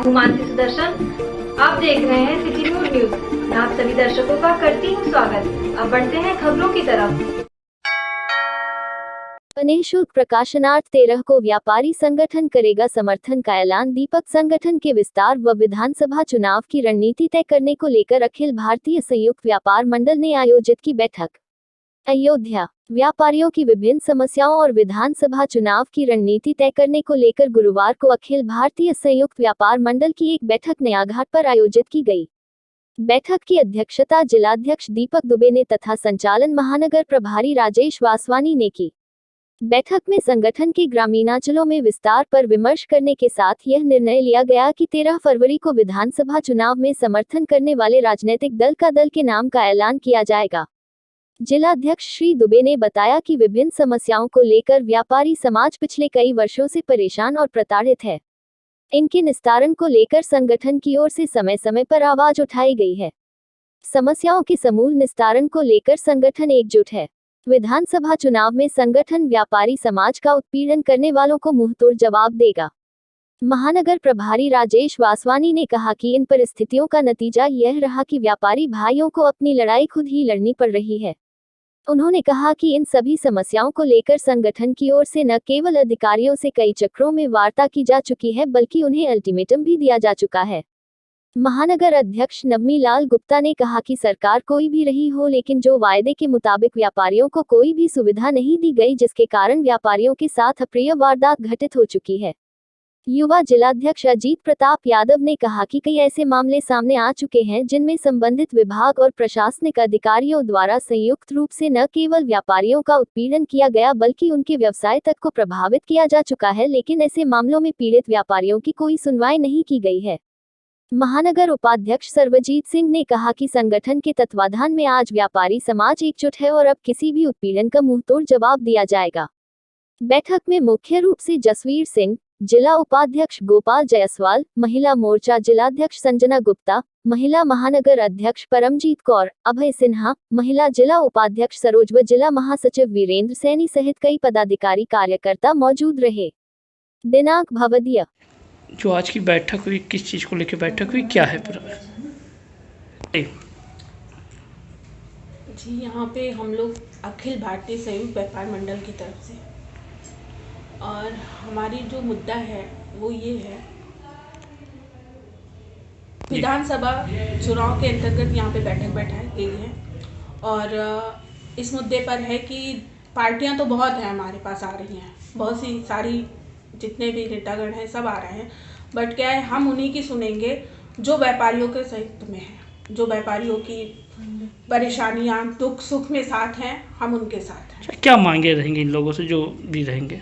हूँ मानसी सुदर्शन। आप देख रहे हैं सिटी न्यूज। मैं आप सभी दर्शकों का करती हूँ स्वागत। अब बढ़ते हैं खबरों की तरफ। निःशुल्क प्रकाशनार्थ 13 को व्यापारी संगठन करेगा समर्थन का ऐलान। दीपक संगठन के विस्तार व विधानसभा चुनाव की रणनीति तय करने को लेकर अखिल भारतीय संयुक्त व्यापार मंडल ने आयोजित की बैठक। अयोध्या व्यापारियों की विभिन्न समस्याओं और विधानसभा चुनाव की रणनीति तय करने को लेकर गुरुवार को अखिल भारतीय संयुक्त व्यापार मंडल की एक बैठक नयाघाट पर आयोजित की गई। बैठक की अध्यक्षता जिलाध्यक्ष दीपक दुबे ने तथा संचालन महानगर प्रभारी राजेश वासवानी ने की। बैठक में संगठन के ग्रामीणांचलों में विस्तार पर विमर्श करने के साथ यह निर्णय लिया गया कि 13 फरवरी को विधानसभा चुनाव में समर्थन करने वाले राजनीतिक दल का दल के नाम का ऐलान किया जाएगा। जिलाध्यक्ष श्री दुबे ने बताया कि विभिन्न समस्याओं को लेकर व्यापारी समाज पिछले कई वर्षों से परेशान और प्रताड़ित है। इनके निस्तारण को लेकर संगठन की ओर से समय समय पर आवाज उठाई गई है। समस्याओं के समूल निस्तारण को लेकर संगठन एकजुट है। विधानसभा चुनाव में संगठन व्यापारी समाज का उत्पीड़न करने वालों को मुंहतोड़ जवाब देगा। महानगर प्रभारी राजेश वासवानी ने कहा कि इन परिस्थितियों का नतीजा यह रहा कि व्यापारी भाइयों को अपनी लड़ाई खुद ही लड़नी पड़ रही है। उन्होंने कहा कि इन सभी समस्याओं को लेकर संगठन की ओर से न केवल अधिकारियों से कई चक्रों में वार्ता की जा चुकी है बल्कि उन्हें अल्टीमेटम भी दिया जा चुका है। महानगर अध्यक्ष नवमी लाल गुप्ता ने कहा कि सरकार कोई भी रही हो लेकिन जो वायदे के मुताबिक व्यापारियों को कोई भी सुविधा नहीं दी गई, जिसके कारण व्यापारियों के साथ अप्रिय वारदात घटित हो चुकी है। युवा जिलाध्यक्ष अजीत प्रताप यादव ने कहा कि कई ऐसे मामले सामने आ चुके हैं जिनमें संबंधित विभाग और प्रशासनिक अधिकारियों द्वारा संयुक्त रूप से न केवल व्यापारियों का उत्पीड़न किया गया बल्कि उनके व्यवसाय तक को प्रभावित किया जा चुका है, लेकिन ऐसे मामलों में पीड़ित व्यापारियों की कोई सुनवाई नहीं की गई है। महानगर उपाध्यक्ष सर्वजीत सिंह ने कहा कि संगठन के तत्वाधान में आज व्यापारी समाज एकजुट है और अब किसी भी उत्पीड़न का मुंहतोड़ जवाब दिया जाएगा। बैठक में मुख्य रूप से जसवीर सिंह, जिला उपाध्यक्ष गोपाल जायसवाल, महिला मोर्चा जिलाध्यक्ष संजना गुप्ता, महिला महानगर अध्यक्ष परमजीत कौर, अभय सिन्हा, महिला जिला उपाध्यक्ष सरोज व जिला महासचिव वीरेंद्र सैनी सहित कई पदाधिकारी कार्यकर्ता मौजूद रहे। दिनांक भवदीय जो आज की बैठक हुई, किस चीज़ को लेकर बैठक हुई, क्या है पूरा? जी, यहाँ पे हम लोग अखिल भारतीय संयुक्त व्यापार मंडल की तरफ से, और हमारी जो मुद्दा है वो ये है, विधानसभा चुनाव के अंतर्गत यहाँ पे बैठक बैठाई गई है और इस मुद्दे पर है कि पार्टियाँ तो बहुत हैं हमारे पास आ रही हैं, बहुत सी सारी जितने भी नेतागण हैं सब आ रहे हैं, बट क्या है, हम उन्हीं की सुनेंगे जो व्यापारियों के हित में हैं, जो व्यापारियों की परेशानियां दुख सुख में साथ हैं, हम उनके साथ हैं। क्या मांगे रहेंगे इन लोगों से जो भी रहेंगे?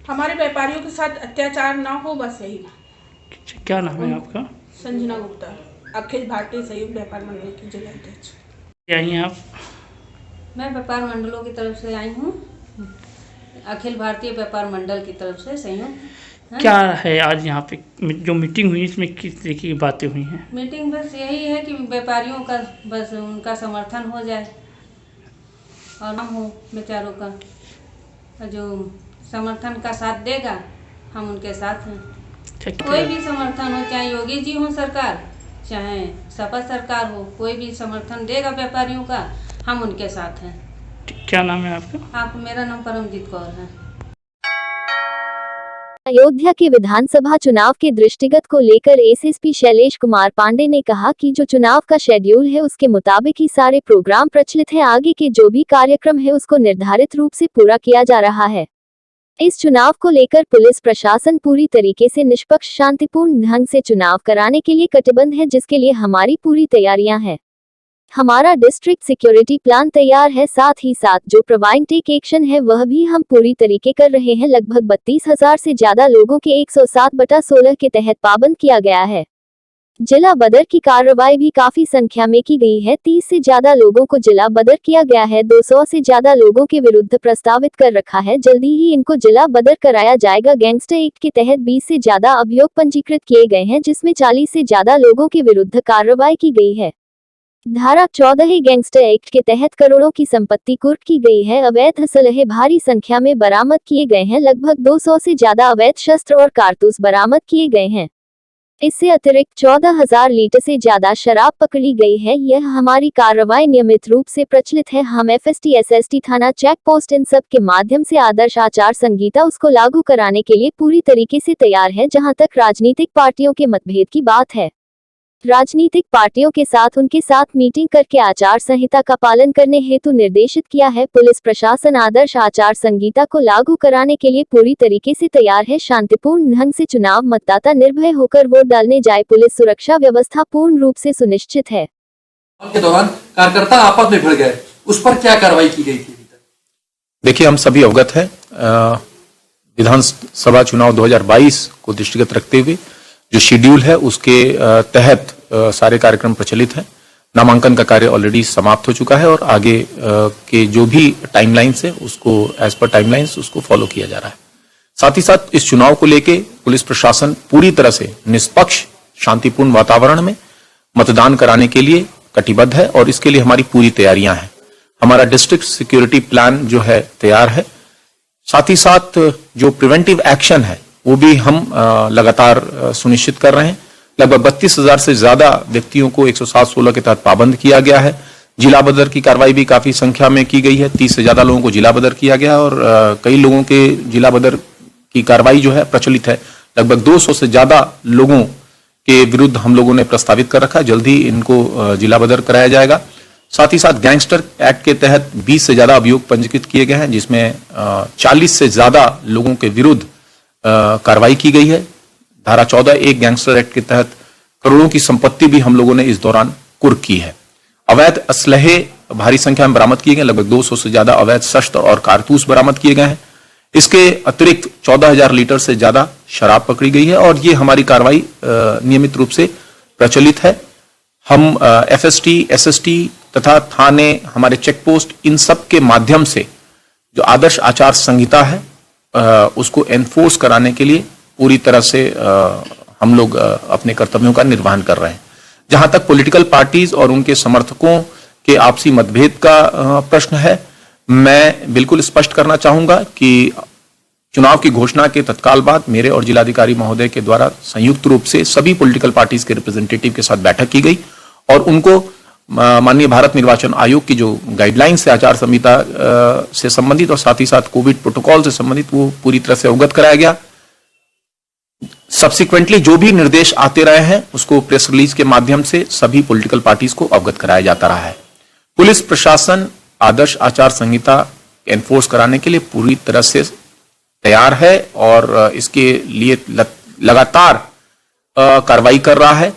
हमारे व्यापारियों के साथ अत्याचार ना हो, बस यही मांग। क्या नाम है आपका? संजना गुप्ता, अखिल भारतीय संयुक्त व्यापार मंडल की जिलाध्यक्ष। आई हैं आप? मैं व्यापार मंडलों की तरफ से आई हूँ, अखिल भारतीय व्यापार मंडल की तरफ से संयुक्त। क्या है आज यहाँ पे जो मीटिंग हुई, इसमें किस तरीके की बातें हुई हैं? मीटिंग बस यही है कि व्यापारियों का बस उनका समर्थन हो जाए और हम हो बेचारों का जो समर्थन का साथ देगा, हम उनके साथ हैं। कोई भी समर्थन हो, चाहे योगी जी हो सरकार, चाहे सपा सरकार हो, कोई भी समर्थन देगा व्यापारियों का, हम उनके साथ हैं। क्या नाम है आपका? मेरा नाम परमजीत कौर है। अयोध्या के विधानसभा चुनाव के दृष्टिगत को लेकर एसएसपी शैलेश कुमार पांडे ने कहा कि जो चुनाव का शेड्यूल है उसके मुताबिक ही सारे प्रोग्राम प्रचलित है। आगे के जो भी कार्यक्रम है उसको निर्धारित रूप से पूरा किया जा रहा है। इस चुनाव को लेकर पुलिस प्रशासन पूरी तरीके से निष्पक्ष शांतिपूर्ण ढंग से चुनाव कराने के लिए कटिबद्ध है, जिसके लिए हमारी पूरी तैयारियां हैं। हमारा डिस्ट्रिक्ट सिक्योरिटी प्लान तैयार है, साथ ही साथ जो प्रिवेंटिव एक्शन है वह भी हम पूरी तरीके कर रहे हैं। लगभग 32,000 से ज्यादा लोगों के 107/16 के तहत पाबंद किया गया है। जिला बदर की कार्रवाई भी काफी संख्या में की गई है। 30 से ज्यादा लोगों को जिला बदर किया गया है। 200 से ज्यादा लोगों के विरुद्ध प्रस्तावित कर रखा है, जल्दी ही इनको जिला बदर कराया जाएगा। गैंगस्टर एक्ट के तहत 20 से ज्यादा अभियोग पंजीकृत किए गए हैं, जिसमें 40 से ज्यादा लोगों के विरुद्ध कार्रवाई की गई है। धारा 14 गैंगस्टर एक्ट के तहत करोड़ों की संपत्ति कुर्क की गई है। अवैध असलहे भारी संख्या में बरामद किए गए हैं। लगभग 200 से ज्यादा अवैध शस्त्र और कारतूस बरामद किए गए हैं। इससे अतिरिक्त 14,000 लीटर से ज्यादा शराब पकड़ी गई है। यह हमारी कार्रवाई नियमित रूप से प्रचलित है। हम एफएसटी, एसएसटी, थाना, चेक पोस्ट इन सब के माध्यम से आदर्श आचार संहिता उसको लागू कराने के लिए पूरी तरीके से तैयार है। जहां तक राजनीतिक पार्टियों के मतभेद की बात है, राजनीतिक पार्टियों के साथ उनके साथ मीटिंग करके आचार संहिता का पालन करने हेतु निर्देशित किया है। पुलिस प्रशासन आदर्श आचार संहिता को लागू कराने के लिए पूरी तरीके से तैयार है। शांतिपूर्ण ढंग से चुनाव, मतदाता निर्भय होकर वोट डालने जाए। पुलिस सुरक्षा व्यवस्था पूर्ण रूप से सुनिश्चित है। के दौरान कार्यकर्ता आपस में भिड़ गए, उस पर क्या कार्रवाई की गई थी? देखिए, हम सभी अवगत हैं। विधानसभा चुनाव 2022 को दृष्टिगत रखते हुए जो शेड्यूल है उसके तहत सारे कार्यक्रम प्रचलित हैं। नामांकन का कार्य ऑलरेडी समाप्त हो चुका है और आगे के जो भी टाइमलाइंस है उसको एज पर टाइमलाइंस उसको फॉलो किया जा रहा है। साथ ही साथ इस चुनाव को लेके पुलिस प्रशासन पूरी तरह से निष्पक्ष शांतिपूर्ण वातावरण में मतदान कराने के लिए कटिबद्ध है और इसके लिए हमारी पूरी तैयारियां हैं। हमारा डिस्ट्रिक्ट सिक्योरिटी प्लान जो है तैयार है। साथ ही साथ जो प्रिवेंटिव एक्शन है वो भी हम लगातार सुनिश्चित कर रहे हैं। लगभग 32,000 से ज्यादा व्यक्तियों को 107-16 के तहत पाबंद किया गया है। जिला बदर की कार्रवाई भी काफी संख्या में की गई है। 30 से ज्यादा लोगों को जिला बदर किया गया और कई लोगों के जिला बदर की कार्रवाई जो है प्रचलित है। लगभग 200 से ज्यादा लोगों के विरुद्ध हम लोगों ने प्रस्तावित कर रखा है। जल्द ही इनको जिला बदर कराया जाएगा। साथ ही साथ गैंगस्टर एक्ट के तहत 20 से ज्यादा अभियोग पंजीकृत किए गए हैं, जिसमें 40 से ज्यादा लोगों के विरुद्ध कार्रवाई की गई है। धारा 14(1) गैंगस्टर एक्ट के तहत करोड़ों की संपत्ति भी हम लोगों ने इस दौरान कुर्क की है। अवैध असलहे भारी संख्या में बरामद किए गए। लगभग 200 से ज्यादा अवैध शस्त्र और कारतूस बरामद किए गए हैं। इसके अतिरिक्त 14,000 लीटर से ज्यादा शराब पकड़ी गई है और ये हमारी कार्रवाई नियमित रूप से प्रचलित है। हम एफएसटी, एसएसटी तथा थाने, हमारे चेक पोस्ट, इन सब के माध्यम से जो आदर्श आचार संहिता है उसको एनफोर्स कराने के लिए पूरी तरह से हम लोग अपने कर्तव्यों का निर्वहन कर रहे हैं। जहां तक पॉलिटिकल पार्टीज और उनके समर्थकों के आपसी मतभेद का प्रश्न है, मैं बिल्कुल स्पष्ट करना चाहूंगा कि चुनाव की घोषणा के तत्काल बाद मेरे और जिलाधिकारी महोदय के द्वारा संयुक्त रूप से सभी पॉलिटिकल पार्टीज के रिप्रेजेंटेटिव के साथ बैठक की गई और उनको माननीय भारत निर्वाचन आयोग की जो गाइडलाइंस है आचार संहिता से संबंधित और साथ ही साथ कोविड प्रोटोकॉल से संबंधित वो पूरी तरह से अवगत कराया गया। सब्सिक्वेंटली जो भी निर्देश आते रहे हैं उसको प्रेस रिलीज के माध्यम से सभी पॉलिटिकल पार्टीज को अवगत कराया जाता रहा है। पुलिस प्रशासन आदर्श आचार संहिता एनफोर्स कराने के लिए पूरी तरह से तैयार है और इसके लिए लगातार कार्रवाई कर रहा है।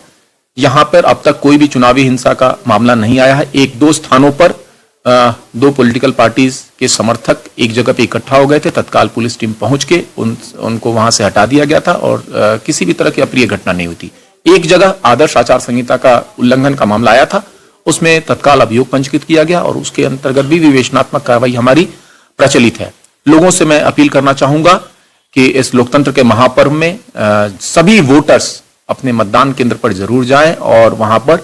यहां पर अब तक कोई भी चुनावी हिंसा का मामला नहीं आया है। 1-2 स्थानों पर 2 पॉलिटिकल पार्टीज के समर्थक एक जगह पे इकट्ठा हो गए थे। तत्काल पुलिस टीम पहुंच के उनको वहां से हटा दिया गया था और किसी भी तरह की अप्रिय घटना नहीं हुई थी। एक जगह आदर्श आचार संहिता का उल्लंघन का मामला आया था, उसमें तत्काल अभियोग पंजीकृत किया गया और उसके अंतर्गत भी विवेचनात्मक कार्रवाई हमारी प्रचलित है। लोगों से मैं अपील करना चाहूंगा कि इस लोकतंत्र के महापर्व में सभी वोटर्स अपने मतदान केंद्र पर जरूर जाएं और वहां पर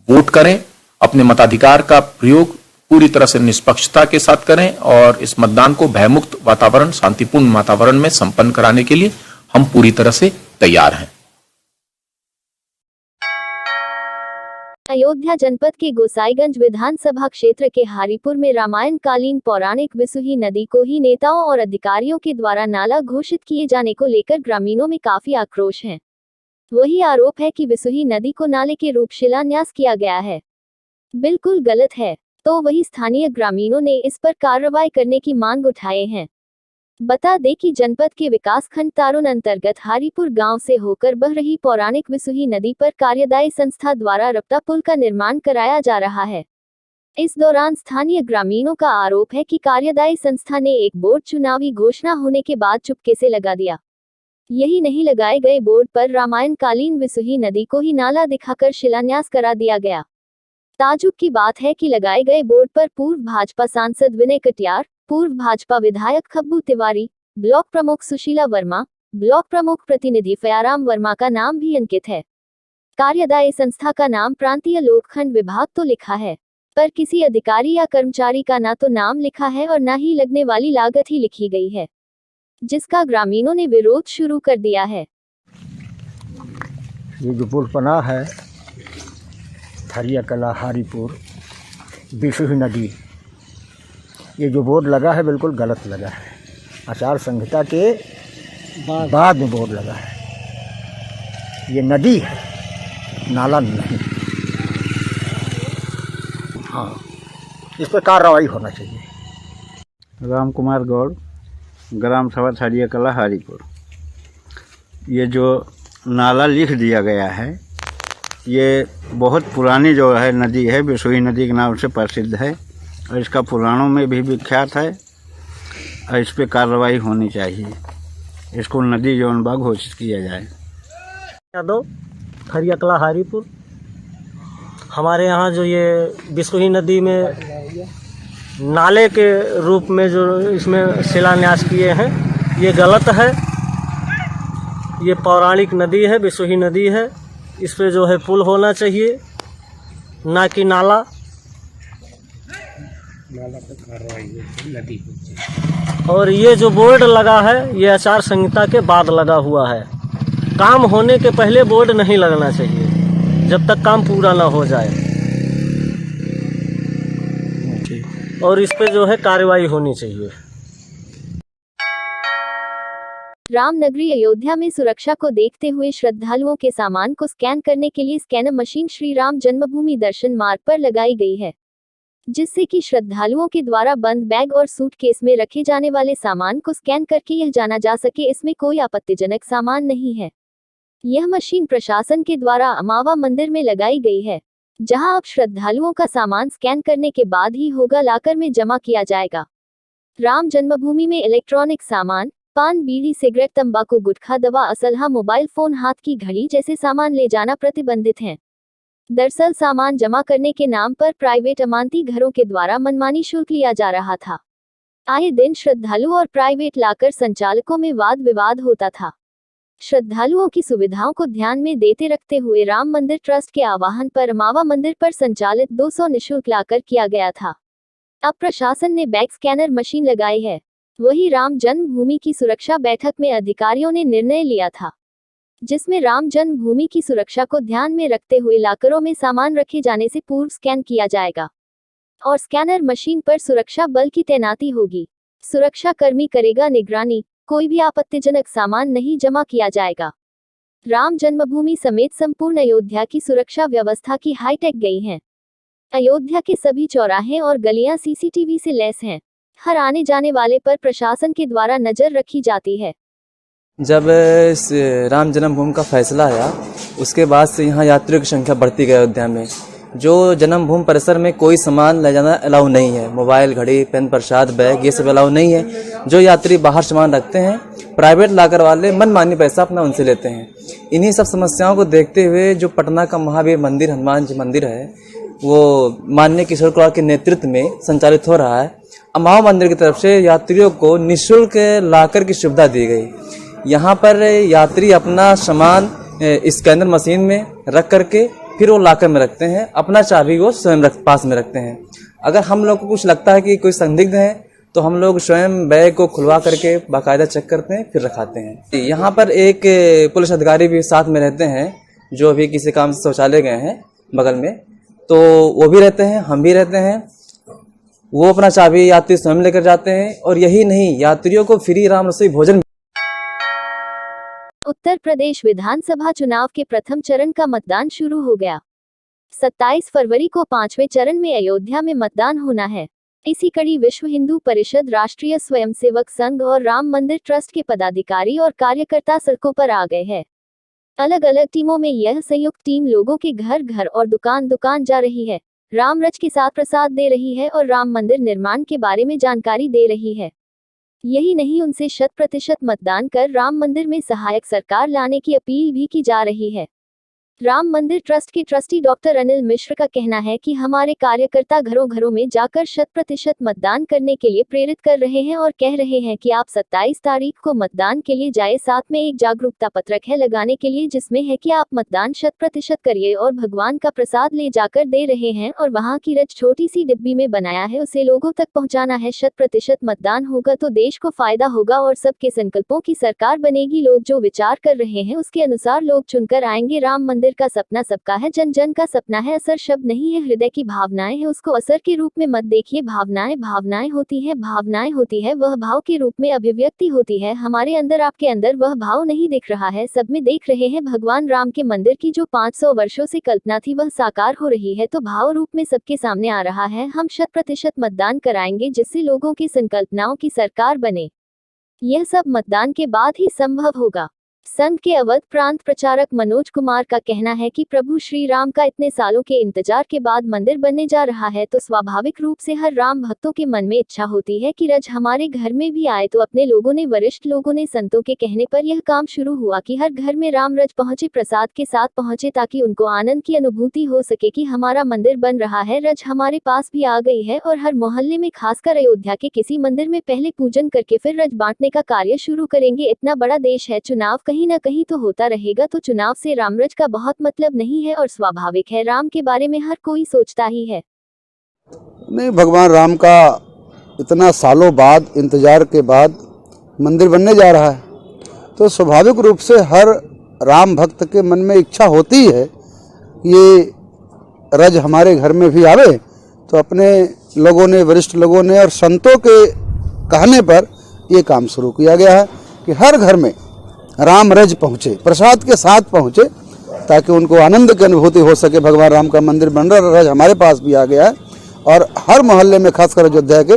वोट करें। अपने मताधिकार का प्रयोग पूरी तरह से निष्पक्षता के साथ करें और इस मतदान को भयमुक्त वातावरण, शांतिपूर्ण वातावरण में संपन्न कराने के लिए हम पूरी तरह से तैयार हैं। अयोध्या जनपद के गोसाईगंज विधानसभा क्षेत्र के हारीपुर में रामायण कालीन पौराणिक विसुही नदी को ही नेताओं और अधिकारियों के द्वारा नाला घोषित किए जाने को लेकर ग्रामीणों में काफी आक्रोश है। वही आरोप है कि विसुही नदी को नाले के रूप शिलान्यास किया गया है। बिल्कुल गलत है। तो वही स्थानीय ग्रामीणों ने इस पर कार्रवाई करने की मांग उठाए हैं। बता दें कि जनपद के विकास खंड तारुन अंतर्गत हारीपुर गांव से होकर बह रही पौराणिक विसुही नदी पर कार्यदायी संस्था द्वारा रपटा पुल का निर्माण कराया जा रहा है। इस दौरान स्थानीय ग्रामीणों का आरोप है कि कार्यदायी संस्था ने एक बोर्ड चुनावी घोषणा होने के बाद चुपके से लगा दिया। यही नहीं, लगाए गए बोर्ड पर रामायण कालीन विसुही नदी को ही नाला दिखाकर शिलान्यास करा दिया गया। ताजुब की बात है कि लगाए गए बोर्ड पर पूर्व भाजपा सांसद विनय कटियार, पूर्व भाजपा विधायक खब्बू तिवारी, ब्लॉक प्रमुख सुशीला वर्मा, ब्लॉक प्रमुख प्रतिनिधि फयाराम वर्मा का नाम भी अंकित है। कार्यदायी संस्था का नाम प्रांतीय लोकखंड विभाग तो लिखा है, पर किसी अधिकारी या कर्मचारी का ना तो नाम लिखा है और ना ही लगने वाली लागत ही लिखी गई है, जिसका ग्रामीणों ने विरोध शुरू कर दिया है। ये जो पुल है थरिया कला हारीपुर बिशुही नदी, ये जो बोर्ड लगा है बिल्कुल गलत लगा है। आचार संहिता के बाद में बोर्ड लगा है। ये नदी है, नाला नहीं। हाँ, इस पर कार्रवाई होना चाहिए। राम कुमार गौड़, ग्राम सभा थरिया कला हारीपुर। ये जो नाला लिख दिया गया है ये बहुत पुरानी जो है नदी है, बिशुही नदी के नाम से प्रसिद्ध है और इसका पुराणों में भी विख्यात है और इस पर कार्रवाई होनी चाहिए। इसको नदी जौन बाग घोषित किया जाए। यादव, खरिया कला हारीपुर। हमारे यहाँ जो ये बिशुही नदी में नाले के रूप में जो इसमें शिलान्यास किए हैं ये गलत है। ये पौराणिक नदी है, बिशुही नदी है। इस पे जो है पुल होना चाहिए, ना कि नाला। पर कार्रवाई नदी। और ये जो बोर्ड लगा है ये आचार संहिता के बाद लगा हुआ है। काम होने के पहले बोर्ड नहीं लगना चाहिए जब तक काम पूरा ना हो जाए। और इस पे जो है कार्रवाई होनी चाहिए। रामनगरी अयोध्या में सुरक्षा को देखते हुए श्रद्धालुओं के सामान को स्कैन करने के लिए स्कैनर मशीन श्री राम जन्मभूमि दर्शन मार्ग पर लगाई गई है, जिससे कि श्रद्धालुओं के द्वारा बंद बैग और सूटकेस में रखे जाने वाले सामान को स्कैन करके यह जाना जा सके इसमें कोई आपत्तिजनक सामान नहीं है। यह मशीन प्रशासन के द्वारा अमावा मंदिर में लगाई गई है, जहां अब श्रद्धालुओं का सामान स्कैन करने के बाद ही होगा लाकर में जमा किया जाएगा। राम जन्मभूमि में इलेक्ट्रॉनिक सामान, पान, बीड़ी, सिगरेट, तंबाकू, गुटखा, दवा, असलहा, मोबाइल फोन, हाथ की घड़ी जैसे सामान ले जाना प्रतिबंधित है। दरअसल सामान जमा करने के नाम पर प्राइवेट अमानती घरों के द्वारा मनमानी शुल्क लिया जा रहा था। आए दिन श्रद्धालु और प्राइवेट लाकर संचालकों में वाद विवाद होता था। श्रद्धालुओं की सुविधाओं को ध्यान में देते रखते हुए राम मंदिर ट्रस्ट के आह्वान पर अमावा मंदिर पर संचालित 200 निःशुल्क लाकर किया गया था। अब प्रशासन ने बैग स्कैनर मशीन लगाई है। वही राम जन्मभूमि की सुरक्षा बैठक में अधिकारियों ने निर्णय लिया था, जिसमें राम जन्मभूमि की सुरक्षा को ध्यान में रखते हुए लाकरों में सामान रखे जाने से पूर्व स्कैन किया जाएगा और स्कैनर मशीन पर सुरक्षा बल की तैनाती होगी। सुरक्षा कर्मी करेगा निगरानी, कोई भी आपत्तिजनक सामान नहीं जमा किया जाएगा। राम जन्मभूमि समेत संपूर्ण अयोध्या की सुरक्षा व्यवस्था की हाईटेक गई है। अयोध्या के सभी चौराहे और गलियां सीसीटीवी से लैस हैं। हर आने जाने वाले पर प्रशासन के द्वारा नजर रखी जाती है। जब इस राम जन्मभूमि का फैसला आया उसके बाद से यहाँ यात्रियों की संख्या बढ़ती गई। अयोध्या में जो जन्मभूमि परिसर में कोई सामान ले जाना अलाउ नहीं है। मोबाइल, घड़ी, पेन, प्रसाद, बैग ये सब अलाउ नहीं है। जो यात्री बाहर सामान रखते हैं प्राइवेट लाकर वाले मनमानी पैसा अपना उनसे लेते हैं। इन्हीं सब समस्याओं को देखते हुए जो पटना का महावीर मंदिर, हनुमान जी मंदिर है, वो माननीय किशोर कुमार के नेतृत्व में संचालित हो रहा है। अमावा मंदिर की तरफ से यात्रियों को निःशुल्क लाकर की सुविधा दी गई। यहाँ पर यात्री अपना सामान स्कैनर मशीन में रख करके फिर वो लाकर में रखते हैं। अपना चाबी वो स्वयं पास में रखते हैं। अगर हम लोग को कुछ लगता है कि कोई संदिग्ध है तो हम लोग स्वयं बैग को खुलवा करके बाकायदा चेक करते हैं, फिर रखाते हैं। यहाँ पर एक पुलिस अधिकारी भी साथ में रहते हैं, जो अभी किसी काम से शौचालय गए हैं बगल में, तो वो भी रहते हैं, हम भी रहते हैं। वो अपना चाबी यात्री स्वयं लेकर जाते हैं। और यही नहीं, यात्रियों को फ्री राम रसोई भोजन। उत्तर प्रदेश विधानसभा चुनाव के प्रथम चरण का मतदान शुरू हो गया। 27 फरवरी को 5वें चरण में अयोध्या में मतदान होना है। इसी कड़ी विश्व हिंदू परिषद, राष्ट्रीय स्वयंसेवक संघ और राम मंदिर ट्रस्ट के पदाधिकारी और कार्यकर्ता सड़कों पर आ गए हैं। अलग अलग टीमों में यह संयुक्त टीम लोगों के घर घर और दुकान दुकान जा रही है, राम रच के साथ प्रसाद दे रही है और राम मंदिर निर्माण के बारे में जानकारी दे रही है। यही नहीं, उनसे 100% मतदान कर राम मंदिर में सहायक सरकार लाने की अपील भी की जा रही है। राम मंदिर ट्रस्ट के ट्रस्टी डॉक्टर अनिल मिश्र का कहना है कि हमारे कार्यकर्ता घरों घरों में जाकर 100% मतदान करने के लिए प्रेरित कर रहे हैं और कह रहे हैं कि आप 27 तारीख को मतदान के लिए जाए। साथ में एक जागरूकता पत्रक है लगाने के लिए जिसमें है कि आप मतदान 100% करिए और भगवान का प्रसाद ले जाकर दे रहे हैं और वहां की रज छोटी सी डिब्बी में बनाया है उसे लोगों तक पहुंचाना है। 100% मतदान होगा तो देश को फायदा होगा और सबके संकल्पों की सरकार बनेगी। लोग जो विचार कर रहे हैं उसके अनुसार लोग चुनकर आएंगे। राम मंदिर का सपना सबका है, जन जन का सपना है। असर शब्द नहीं है, हृदय की भावनाएं है, उसको असर के रूप में मत देखिए। भावनाएं होती है वह भाव के रूप में अभिव्यक्ति होती है। हमारे अंदर आपके अंदर वह भाव नहीं दिख रहा है, सब में देख रहे हैं। भगवान राम के मंदिर की जो 500 वर्षों से कल्पना थी वह साकार हो रही है तो भाव रूप में सबके सामने आ रहा है। हम 100% मतदान कराएंगे जिससे लोगों की संकल्पनाओं की सरकार बने। यह सब मतदान के बाद ही संभव होगा। संघ के अवध प्रांत प्रचारक मनोज कुमार का कहना है कि प्रभु श्री राम का इतने सालों के इंतजार के बाद मंदिर बनने जा रहा है तो स्वाभाविक रूप से हर राम भक्तों के मन में इच्छा होती है कि रज हमारे घर में भी आए। तो अपने लोगों ने, वरिष्ठ लोगों ने, संतों के कहने पर यह काम शुरू हुआ कि हर घर में राम रज पहुंचे, प्रसाद के साथ पहुंचे ताकि उनको आनंद की अनुभूति हो सके कि हमारा मंदिर बन रहा है। रज हमारे पास भी आ गई है और हर मोहल्ले में, खासकर अयोध्या के किसी मंदिर में पहले पूजन करके फिर रज बांटने का कार्य शुरू करेंगे। इतना बड़ा देश है, चुनाव कहीं न कहीं तो होता रहेगा तो चुनाव से रामरज का बहुत मतलब नहीं है और स्वाभाविक है। राम के बारे में हर कोई सोचता ही है। नहीं, भगवान राम का इतना सालों बाद इंतजार के बाद मंदिर बनने जा रहा है तो स्वाभाविक रूप से हर राम भक्त के मन में इच्छा होती है ये रज हमारे घर में भी आवे। तो अपने लोगों ने, वरिष्ठ लोगों ने और संतों के कहने पर ये काम शुरू किया गया है कि हर घर में राम रज पहुँचे, प्रसाद के साथ पहुँचे ताकि उनको आनंद की अनुभूति हो सके। भगवान राम का मंदिर बन रहा, रज हमारे पास भी आ गया है और हर मोहल्ले में, खासकर अयोध्या के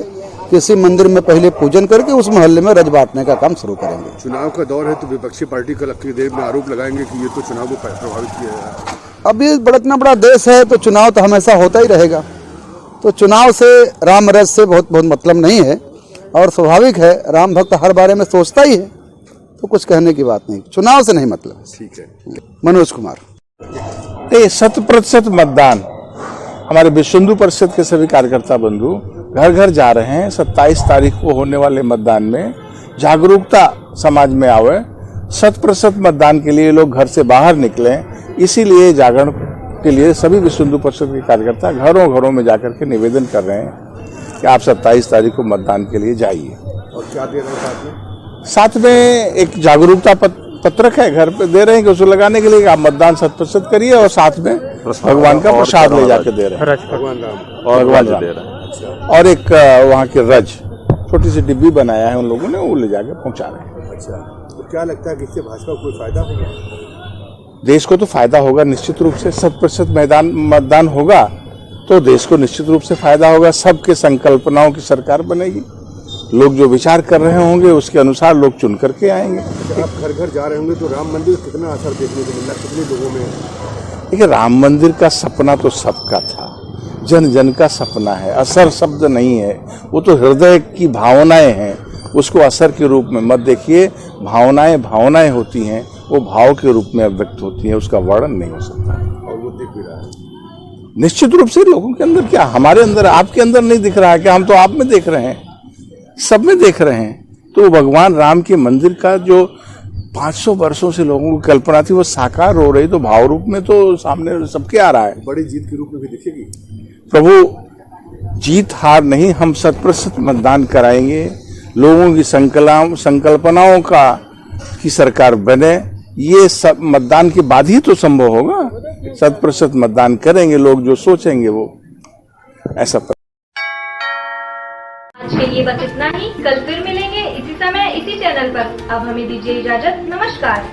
किसी मंदिर में पहले पूजन करके उस मोहल्ले में रज बांटने का काम शुरू करेंगे। चुनाव का दौर है तो विपक्षी पार्टी कल की देर में आरोप लगाएंगे कि ये तो चुनाव को प्रभावित किया है। अब ये इतना बड़ा देश है तो चुनाव तो हमेशा होता ही रहेगा। तो चुनाव से, राम रज से बहुत मतलब नहीं है और स्वाभाविक है, राम भक्त हर बारे में सोचता ही है तो कुछ कहने की बात नहीं, चुनाव से नहीं मतलब। ठीक है। मनोज कुमार। 100% मतदान हमारे विश्व हिंदू परिषद के सभी कार्यकर्ता बंधु घर घर जा रहे हैं। 27 तारीख को होने वाले मतदान में जागरूकता समाज में आवे, 100% मतदान के लिए लोग घर से बाहर निकले। इसीलिए जागरण के लिए सभी विश्व हिंदू परिषद के कार्यकर्ता घरों घरों में जाकर के निवेदन कर रहे हैं कि आप 27 तारीख को मतदान के लिए जाइए। और क्या दे रहे हैं साथ में एक जागरूकता पत्रक है घर पे दे रहे हैं कि उसको लगाने के लिए आप मतदान 100% करिए और साथ में भगवान का प्रसाद ले जाके दे रहे हैं। भगवान राम दे रहे हैं और एक वहाँ की रज छोटी सी डिब्बी बनाया है उन लोगों ने, वो ले जाके पहुँचा रहे हैं। अच्छा, तो क्या लगता है कि इससे भाजपा को कोई फायदा होगा? देश को तो फायदा होगा निश्चित रूप से। 100% मतदान होगा तो देश को निश्चित रूप से फायदा होगा। सबके संकल्पनाओं की सरकार बनेगी। लोग जो विचार कर रहे होंगे उसके अनुसार लोग चुन करके आएंगे। आप घर घर जा रहे होंगे तो राम मंदिर कितना असर देखने को मिला, कितने लोगों में? देखिए, राम मंदिर का सपना तो सबका था, जन जन का सपना है। असर शब्द नहीं है, वो तो हृदय की भावनाएं हैं, उसको असर के रूप में मत देखिए। भावनाएं होती हैं, वो भाव के रूप में अभिव्यक्त होती हैं, उसका वर्णन नहीं हो सकता। और वो दिख भी रहा है निश्चित रूप से। लोगों के अंदर क्या, हमारे अंदर, आपके अंदर नहीं दिख रहा है क्या? हम तो आप में देख रहे हैं, सब में देख रहे हैं। तो भगवान राम के मंदिर का जो 500 वर्षों से लोगों की कल्पना थी वो साकार हो रही, तो भाव रूप में तो सामने सबके आ रहा है। बड़ी जीत के रूप में भी दिखेगी। प्रभु जीत हार नहीं, हम 100% मतदान कराएंगे। लोगों की संकल्पनाओं की सरकार बने, ये सब मतदान के बाद ही तो संभव होगा। 100% मतदान करेंगे, लोग जो सोचेंगे वो ऐसा। आज के लिए बस इतना ही। कल फिर मिलेंगे इसी समय इसी चैनल पर। अब हमें दीजिए इजाजत। नमस्कार।